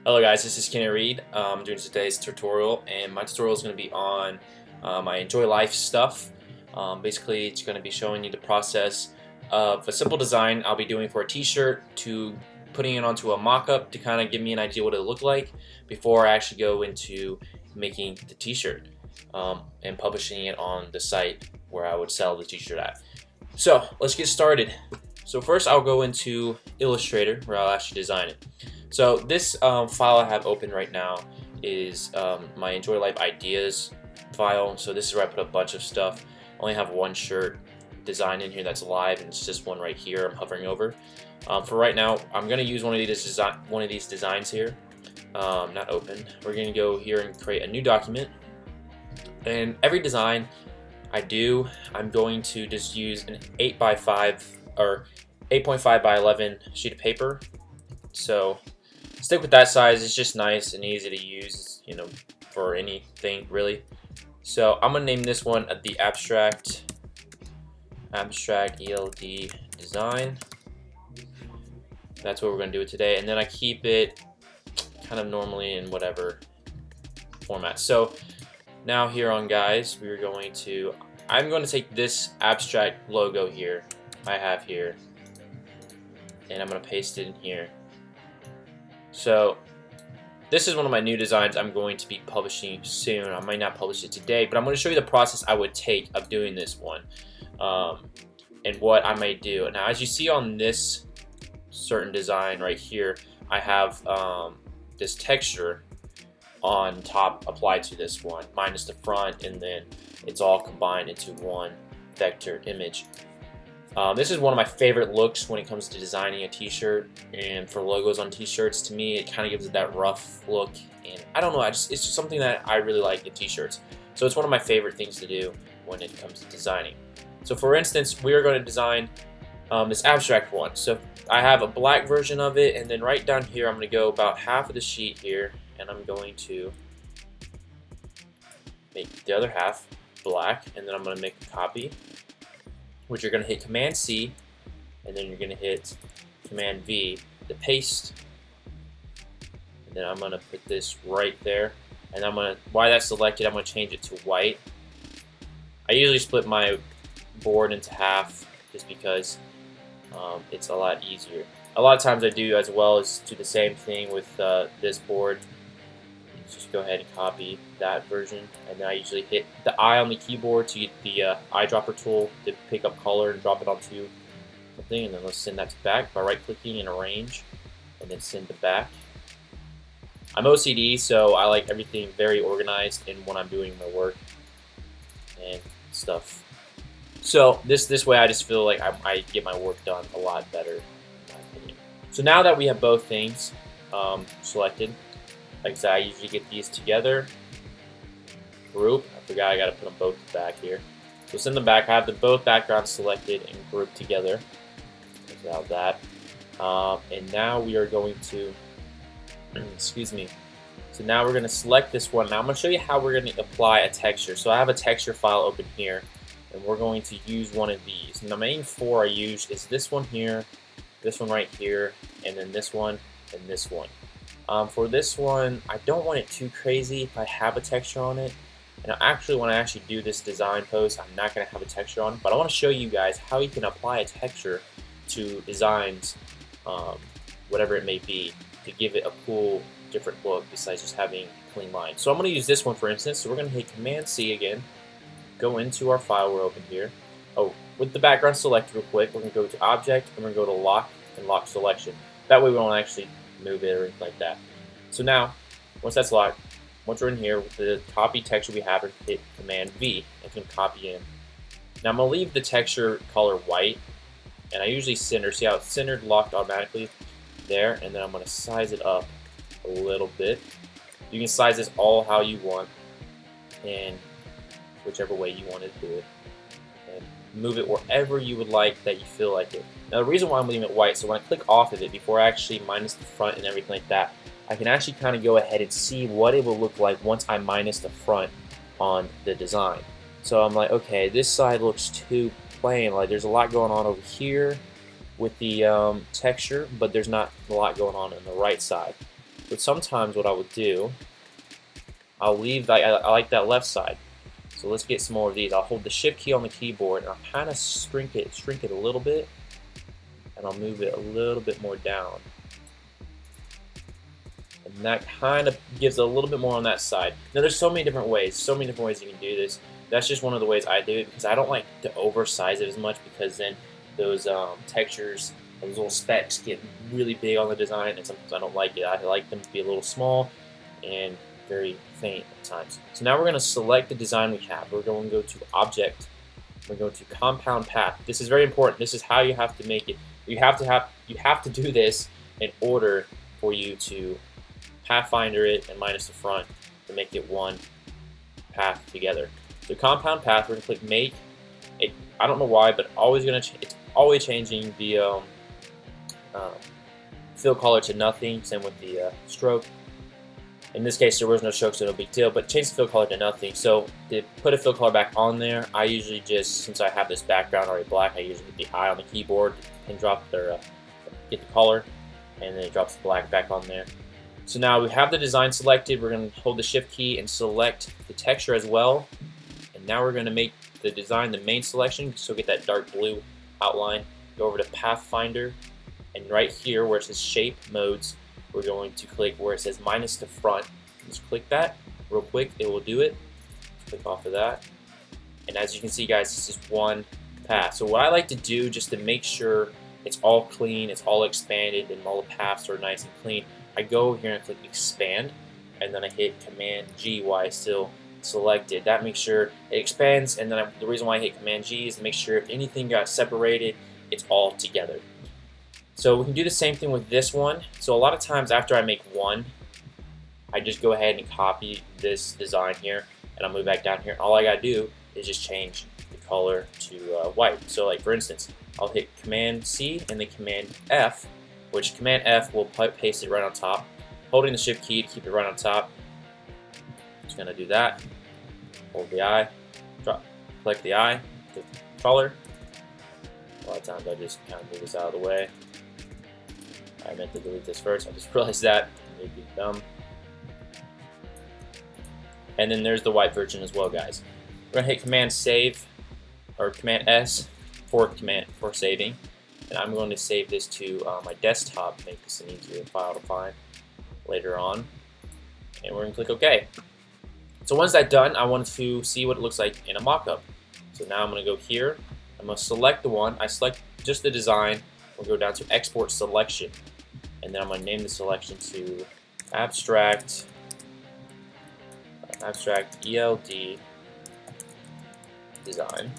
Hello guys, this is Kenny Reed. I'm doing today's tutorial, and my tutorial is going to be on my Enjoy Life stuff. Basically, it's going to be showing you the process of a simple design I'll be doing for a t-shirt to putting it onto a mock-up to kind of give me an idea what it look like before I actually go into making the t-shirt and publishing it on the site where I would sell the t-shirt at. So let's get started. So first I'll go into Illustrator where I'll actually design it. So this file I have open right now is my Enjoy Life Ideas file. So this is where I put a bunch of stuff. I only have one shirt design in here that's live, and it's just one right here I'm hovering over. For right now, I'm going to use one of these designs here. Not open. We're going to go here and create a new document. And every design I do, I'm going to just use an 8 by 5 or 8.5 by 11 sheet of paper. So stick with that size. It's just nice and easy to use, for anything really. So I'm gonna name this one the abstract ELD design. That's what we're gonna do it today, and then I keep it kind of normally in whatever format. So now here on, guys, I'm going to take this abstract logo here I have here, and I'm going to paste it in here. So this is one of my new designs I'm going to be publishing soon. I might not publish it today, but I'm going to show you the process I would take of doing this one, and what I may do. Now, as you see on this certain design right here, I have this texture on top applied to this one, minus the front, and then it's all combined into one vector image. This is one of my favorite looks when it comes to designing a t-shirt, and for logos on t-shirts. To me, it kind of gives it that rough look, and I don't know, it's just something that I really like in t-shirts. So it's one of my favorite things to do when it comes to designing. So for instance, we are going to design this abstract one. So I have a black version of it, and then right down here I'm going to go about half of the sheet here, and I'm going to make the other half black, and then I'm going to make a copy, which you're going to hit Command C, and then you're going to hit Command V to paste, and then I'm going to put this right there, and while that's selected, I'm going to change it to white. I usually split my board into half just because it's a lot easier. A lot of times I do as well as do the same thing with this board. Just go ahead and copy that version, and then I usually hit the I on the keyboard to get the eyedropper tool to pick up color and drop it onto something, and then let's send that to back by right-clicking and arrange, and then send to back. I'm OCD, so I like everything very organized in when I'm doing my work and stuff. So this way I just feel like I get my work done a lot better, in my opinion. So now that we have both things selected, like I said, I usually get these together, group. I forgot I got to put them both back here. So send them back. I have both backgrounds selected and grouped together. Without that. And now we are going to, excuse me. So now we're going to select this one. Now I'm going to show you how we're going to apply a texture. So I have a texture file open here, and we're going to use one of these. And the main four I use is this one here, this one right here, and then this one, and this one. For this one, I don't want it too crazy if I have a texture on it. And actually, when I actually do this design post, I'm not going to have a texture on it. But I want to show you guys how you can apply a texture to designs, whatever it may be, to give it a cool, different look besides just having clean lines. So I'm going to use this one, for instance. So we're going to hit Command C again, go into our file we're open here. Oh, with the background selected real quick, we're going to go to Object, and we're going to go to Lock and Lock Selection. That way we won't actually move it or anything like that. So now, once that's locked, once we're in here with the copy texture we have, hit Command V and can copy in. Now I'm going to leave the texture color white, and I usually center. See how it's centered, locked automatically there, and then I'm going to size it up a little bit. You can size this all how you want, and whichever way you want to do it, and move it wherever you would like that you feel like it. Now the reason why I'm leaving it white, so when I click off of it, before I actually minus the front and everything like that, I can actually kind of go ahead and see what it will look like once I minus the front on the design. So I'm like, okay, this side looks too plain, like there's a lot going on over here with the texture, but there's not a lot going on the right side. But sometimes what I would do, I'll leave that, I like that left side. So let's get some more of these. I'll hold the shift key on the keyboard and I'll kind of shrink it a little bit, and I'll move it a little bit more down. And that kind of gives a little bit more on that side. Now there's so many different ways you can do this. That's just one of the ways I do it, because I don't like to oversize it as much, because then those textures, those little specks get really big on the design, and sometimes I don't like it. I like them to be a little small and very faint at times. So now we're going to select the design we have. We're going to go to Object. We're going to Compound Path. This is very important. This is how you have to make it. You have to do this in order for you to Pathfinder it and minus the front to make it one path together. So compound path, we're gonna click make. I don't know why, but it's always changing the fill color to nothing. Same with the stroke. In this case, there was no stroke, so no big deal. But change the fill color to nothing. So to put a fill color back on there, I usually just, since I have this background already black, I usually hit the I on the keyboard and drop their get the color, and then it drops the black back on there. So now we have the design selected. We're going to hold the shift key and select the texture as well. And now we're going to make the design the main selection. So get that dark blue outline. Go over to Pathfinder. And right here where it says shape modes, we're going to click where it says minus the front. Just click that real quick. It will do it. Click off of that. And as you can see, guys, this is one path. So what I like to do, just to make sure it's all clean, it's all expanded, and all the paths are nice and clean, I go here and click expand, and then I hit Command G while it's still selected. That makes sure it expands, and then the reason why I hit Command G is to make sure if anything got separated, it's all together. So we can do the same thing with this one. So a lot of times after I make one, I just go ahead and copy this design here, and I'll move back down here. All I gotta do is just change the color to white. So like for instance, I'll hit Command C and then Command F, which Command F will paste it right on top. Holding the shift key to keep it right on top. Just gonna do that. Hold the I, click the I, click the color. A lot of times I just kind of move this out of the way. I meant to delete this first. I just realized that. Maybe dumb. And then there's the white version as well, guys. We're gonna hit Command Save or Command S for saving. And I'm going to save this to my desktop, make this an easier file to find later on. And we're going to click OK. So once that's done, I want to see what it looks like in a mockup. So now I'm going to go here. I'm going to select the one. I select just the design. We'll go down to Export Selection. And then I'm going to name the selection to Abstract ELD Design.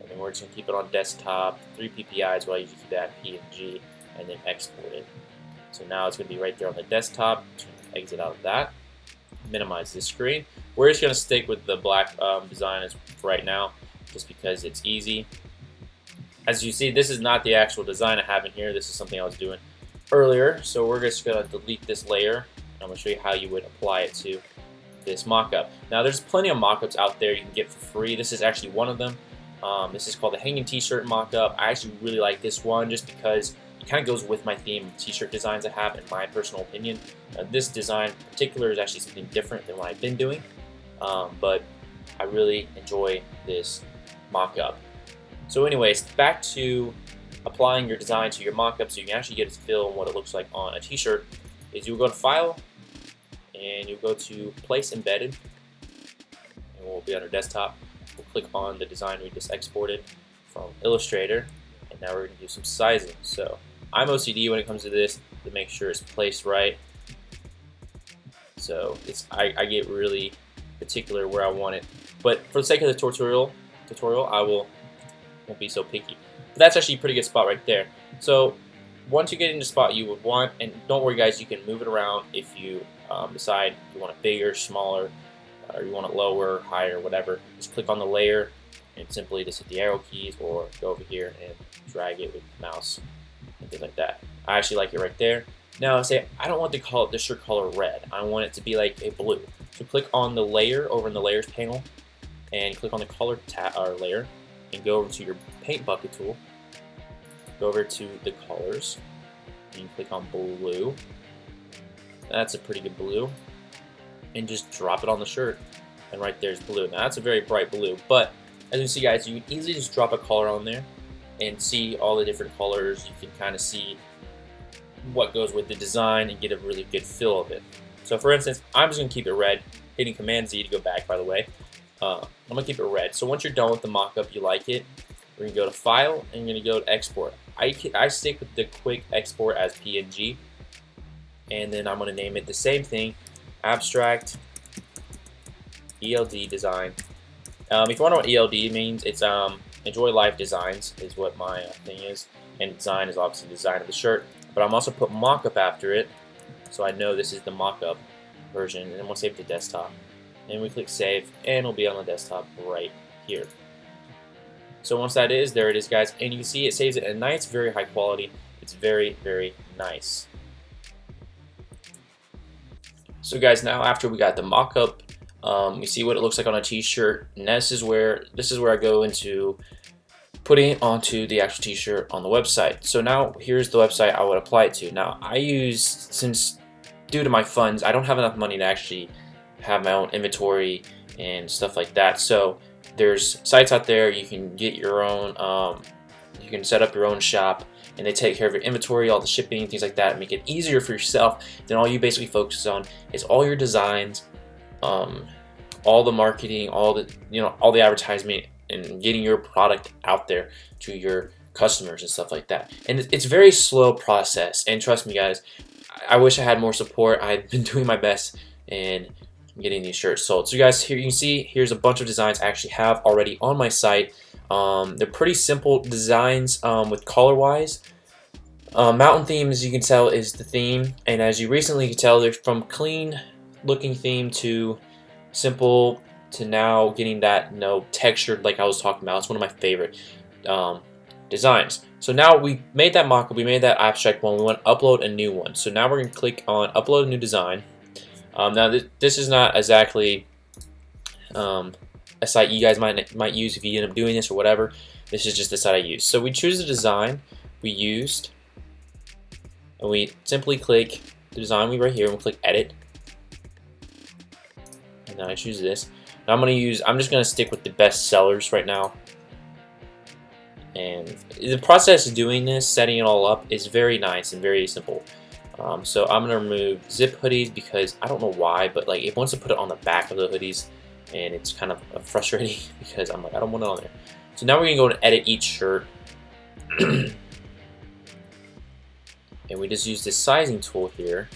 And we're just going to keep it on desktop, 3 PPI is what I usually keep that PNG, and then export it. So now it's going to be right there on the desktop. Just going to exit out of that, minimize this screen. We're just going to stick with the black design as right now, just because it's easy. As you see, this is not the actual design I have in here. This is something I was doing earlier. So we're just going to delete this layer, and I'm going to show you how you would apply it to this mockup. Now there's plenty of mockups out there you can get for free. This is actually one of them. This is called the hanging t-shirt mockup. I actually really like this one just because it kind of goes with my theme of t-shirt designs I have, in my personal opinion. This design in particular is actually something different than what I've been doing, but I really enjoy this mockup. So anyways, back to applying your design to your mockup so you can actually get a feel on what it looks like on a t-shirt, is you'll go to File, and you'll go to Place Embedded, and we'll be on our desktop. We'll click on the design we just exported from Illustrator, and now we're going to do some sizing. So I'm OCD when it comes to this to make sure it's placed right. So I get really particular where I want it, but for the sake of the tutorial, I won't be so picky. But that's actually a pretty good spot right there. So once you get in the spot you would want, and don't worry guys, you can move it around if you decide you want it bigger, smaller, or you want it lower, higher, whatever. Just click on the layer and simply just hit the arrow keys, or go over here and drag it with the mouse and things like that. I actually like it right there. Now say I don't want the shirt color red. I want it to be like a blue. So click on the layer over in the layers panel and click on the color layer and go over to your paint bucket tool. Go over to the colors and you click on blue. That's a pretty good blue. And just drop it on the shirt. And right there's blue. Now that's a very bright blue, but as you see, guys, you can easily just drop a color on there and see all the different colors. You can kind of see what goes with the design and get a really good feel of it. So for instance, I'm just going to keep it red, hitting Command Z to go back, by the way. I'm going to keep it red. So once you're done with the mock-up, you like it, we're going to go to File, and you're going to go to Export. I stick with the quick export as PNG, and then I'm going to name it the same thing, Abstract ELD Design. If you wonder what ELD means, it's Enjoy Life Designs is what my thing is, and design is obviously design of the shirt. But I'm also put mock-up after it, so I know this is the mock-up version, and then we'll save it to desktop. And we click save, and it'll be on the desktop right here. So once that is, there it is, guys, and you can see it saves it at nice, very high quality. It's very, very nice. So guys, now after we got the mock-up, you see what it looks like on a t-shirt, and this is where I go into putting it onto the actual t-shirt on the website. So now here's the website I would apply it to. Now I use, since due to my funds, I don't have enough money to actually have my own inventory and stuff like that. So there's sites out there you can get your own, you can set up your own shop, and they take care of your inventory, all the shipping, things like that, and make it easier for yourself. Then all you basically focus on is all your designs, all the marketing, all the advertisement, and getting your product out there to your customers and stuff like that. And it's a very slow process, and trust me, guys, I wish I had more support. I've been doing my best in getting these shirts sold. So you guys, here you can see, here's a bunch of designs I actually have already on my site. They're pretty simple designs with color-wise. Mountain theme, as you can tell, is the theme, and as you recently can tell, they're from clean looking theme to simple to now getting that textured, like I was talking about. It's one of my favorite designs. So now we made that mock-up, we made that abstract one, we want to upload a new one. So now we're going to click on upload a new design. Now this is not exactly a site you guys might use if you end up doing this or whatever. This is just the site I use. So we choose the design we used, and we simply click the design right here, and we'll click edit. And now I choose this. Now I'm just gonna stick with the best sellers right now. And the process of doing this, setting it all up, is very nice and very simple. So I'm gonna remove zip hoodies because I don't know why, but like it wants to put it on the back of the hoodies, and it's kind of frustrating because I'm like, I don't want it on there. So now we're gonna go and edit each shirt. And we just use this sizing tool here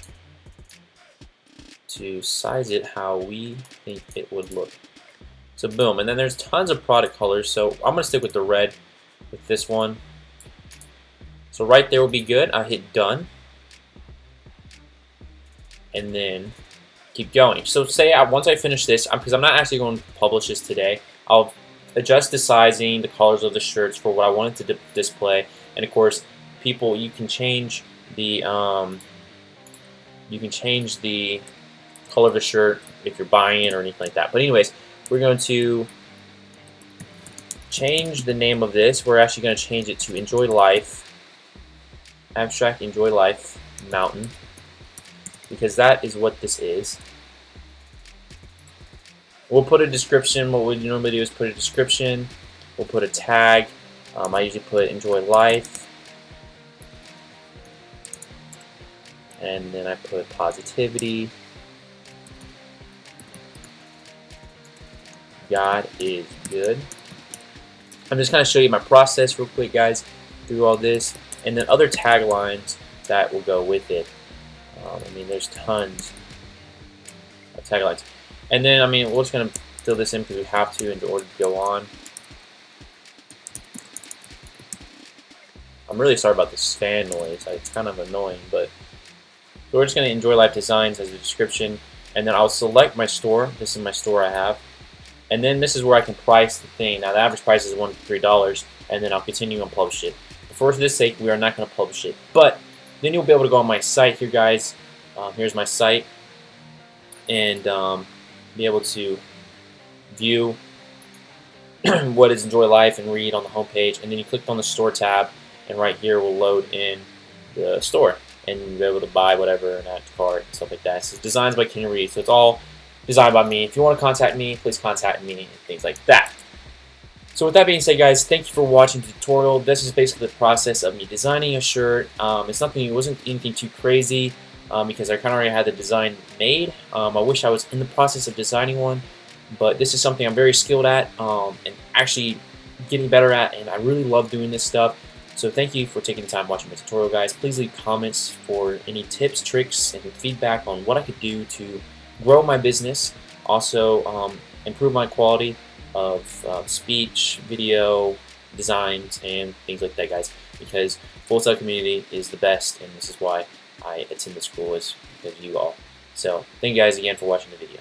to size it how we think it would look. So boom, and then there's tons of product colors, so I'm gonna stick with the red with this one. So right there will be good. I hit done, and then keep going. So say once I finish this, because I'm not actually going to publish this today, I'll adjust the sizing, the colors of the shirts for what I want it to display, and of course, people, you can change the color of the shirt if you're buying it or anything like that. But anyways, we're going to change the name of this. We're actually going to change it to Enjoy Life, Abstract Enjoy Life Mountain, because that is what this is. We'll put a description. What we normally do is put a description. We'll put a tag. I usually put Enjoy Life. And then I put positivity. God is good. I'm just going to show you my process real quick, guys, through all this. And then other taglines that will go with it. I mean, there's tons of taglines. And then, I mean, we're just going to fill this in because we have to in order to go on. I'm really sorry about this fan noise. It's kind of annoying, but we're just going to Enjoy Life Designs as a description. And then I'll select my store. This is my store I have. And then this is where I can price the thing. Now, the average price is $1 to $3, and then I'll continue and publish it. For this sake, we are not going to publish it. But then you'll be able to go on my site here, guys. Here's my site. And be able to view what is Enjoy Life and read on the home page. And then you click on the store tab, and right here will load in the store. and you'll be able to buy whatever and add to cart and stuff like that. So it's designs by Ken Reed, so it's all designed by me. If you want to contact me, please contact me and things like that. So with that being said, guys, thank you for watching the tutorial. This is basically the process of me designing a shirt. It wasn't anything too crazy because I kind of already had the design made. I wish I was in the process of designing one, but this is something I'm very skilled at and actually getting better at, and I really love doing this stuff. So thank you for taking the time watching my tutorial, guys. Please leave comments for any tips, tricks, and feedback on what I could do to grow my business. Also, improve my quality of speech, video, designs, and things like that, guys, because Full Sail Community is the best, and this is why I attend the school, is because of you all. So thank you guys again for watching the video.